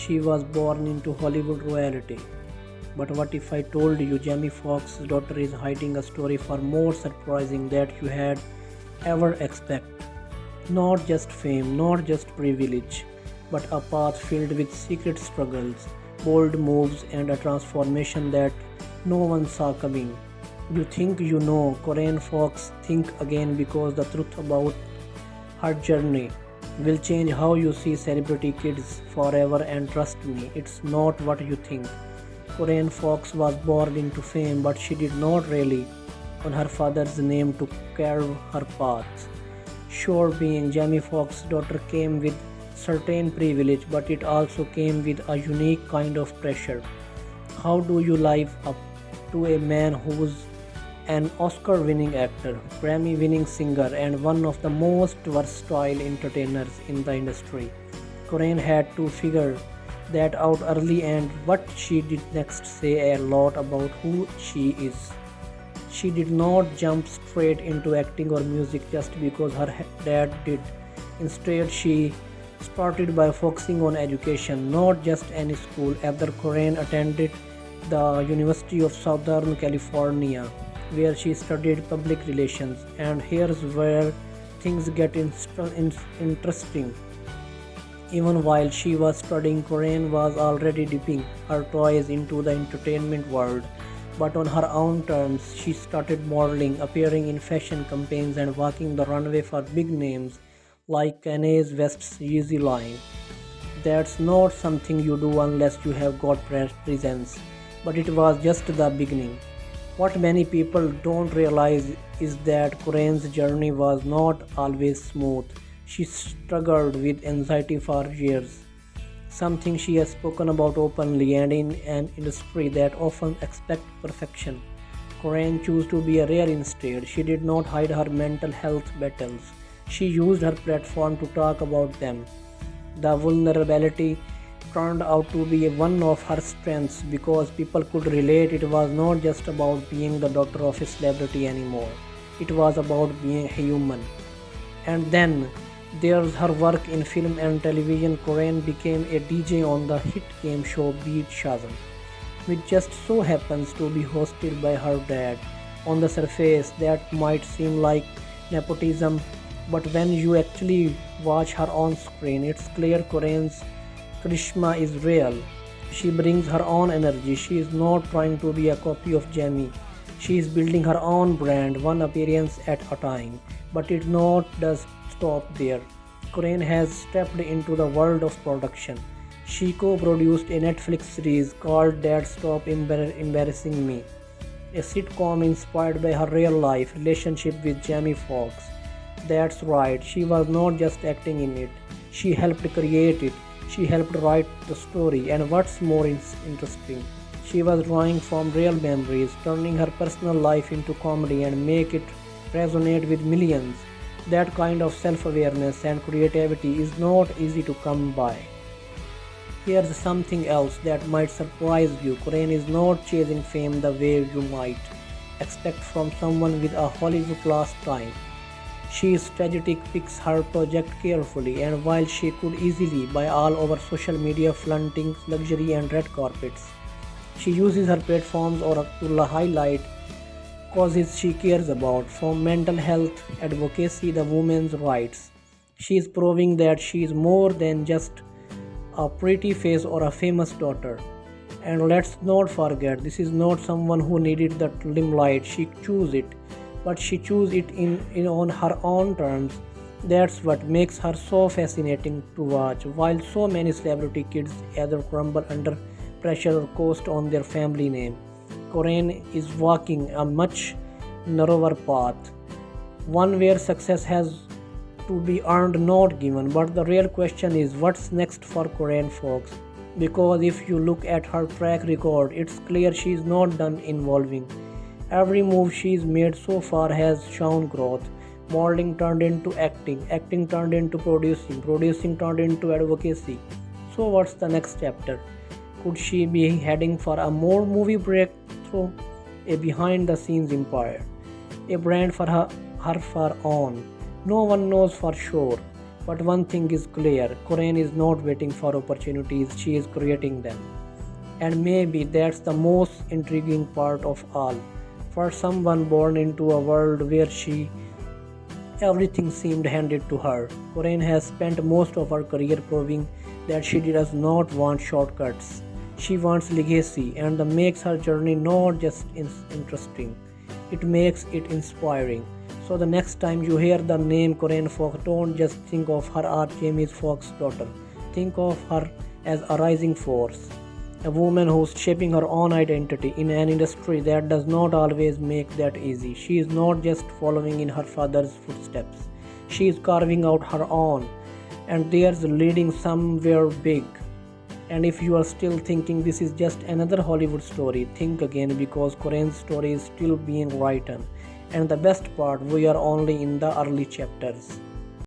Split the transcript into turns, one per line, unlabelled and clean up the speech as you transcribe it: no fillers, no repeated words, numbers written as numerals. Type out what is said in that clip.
She was born into Hollywood royalty. But what if I told you Jamie Foxx's daughter is hiding a story far more surprising that you had ever expect? Not just fame, not just privilege, but a path filled with secret struggles, bold moves, and a transformation that no one saw coming. You think you know Corinne Foxx, think again because the truth about her journey will change how you see celebrity kids forever, and trust me, it's not what you think. Corinne Foxx was born into fame, but she did not rely on her father's name to carve her path. Sure, being Jamie Foxx's daughter came with certain privilege, but it also came with a unique kind of pressure. How do you live up to a man who's an Oscar winning actor, Grammy winning singer, and one of the most versatile entertainers in the industry? Corinne had to figure that out early, and what she did next say a lot about who she is. She did not jump straight into acting or music just because her dad did. Instead, she started by focusing on education, not just any school. After Corinne attended the University of Southern California, where she studied public relations. And here's where things get interesting. Even while she was studying, Corinne was already dipping her toes into the entertainment world. But on her own terms, she started modeling, appearing in fashion campaigns, and walking the runway for big names like Kanye West's Yeezy line. That's not something you do unless you have got presence. But it was just the beginning. What many people don't realize is that Corinne's journey was not always smooth. She struggled with anxiety for years, something she has spoken about openly, and in an industry that often expects perfection. Corinne chose to be a rare instead. She did not hide her mental health battles. She used her platform to talk about them. The vulnerability turned out to be one of her strengths because people could relate. It was not just about being the daughter of a celebrity anymore, it was about being a human. And then there's her work in film and television. Corinne became a DJ on the hit game show Beat Shazam, which just so happens to be hosted by her dad. On the surface, that might seem like nepotism, but when you actually watch her on screen, it's clear Corinne's charisma is real. She brings her own energy. She is not trying to be a copy of Jamie. She is building her own brand, one appearance at a time. But it not does stop there. Corinne has stepped into the world of production. She co-produced a Netflix series called Dad Stop Embarrassing Me, a sitcom inspired by her real-life relationship with Jamie Foxx. That's right, she was not just acting in it. She helped create it. She helped write the story. And what's more interesting, she was drawing from real memories, turning her personal life into comedy and make it resonate with millions. That kind of self-awareness and creativity is not easy to come by. Here's something else that might surprise you. Corinne is not chasing fame the way you might expect from someone with a Hollywood class time. She strategically picks her project carefully, and while she could easily buy all over social media flaunting luxury and red carpets, she uses her platforms or to highlight causes she cares about, from mental health advocacy to women's rights. She is proving that she is more than just a pretty face or a famous daughter. And let's not forget, this is not someone who needed the limelight. She chose it, but she chose it in on her own terms. That's what makes her so fascinating to watch. While so many celebrity kids either crumble under pressure or coast on their family name, Corinne is walking a much narrower path, one where success has to be earned, not given. But the real question is what's next for Corinne Foxx? Because if you look at her track record, it's clear she's not done evolving. Every move she's made so far has shown growth. Modeling turned into acting, acting turned into producing, producing turned into advocacy. So what's the next chapter? Could she be heading for a more movie breakthrough, a behind-the-scenes empire, a brand for her for own? No one knows for sure. But one thing is clear, Corinne is not waiting for opportunities, she is creating them. And maybe that's the most intriguing part of all. For someone born into a world where everything seemed handed to her, Corinne has spent most of her career proving that she does not want shortcuts. She wants legacy, and that makes her journey not just interesting, it makes it inspiring. So the next time you hear the name Corinne Foxx, don't just think of her as Jamie Foxx's daughter. Think of her as a rising force, a woman who's shaping her own identity in an industry that does not always make that easy. She is not just following in her father's footsteps, she is carving out her own, and there's leading somewhere big. And if you are still thinking this is just another Hollywood story, think again, because Corinne's story is still being written. And the best part, we are only in the early chapters.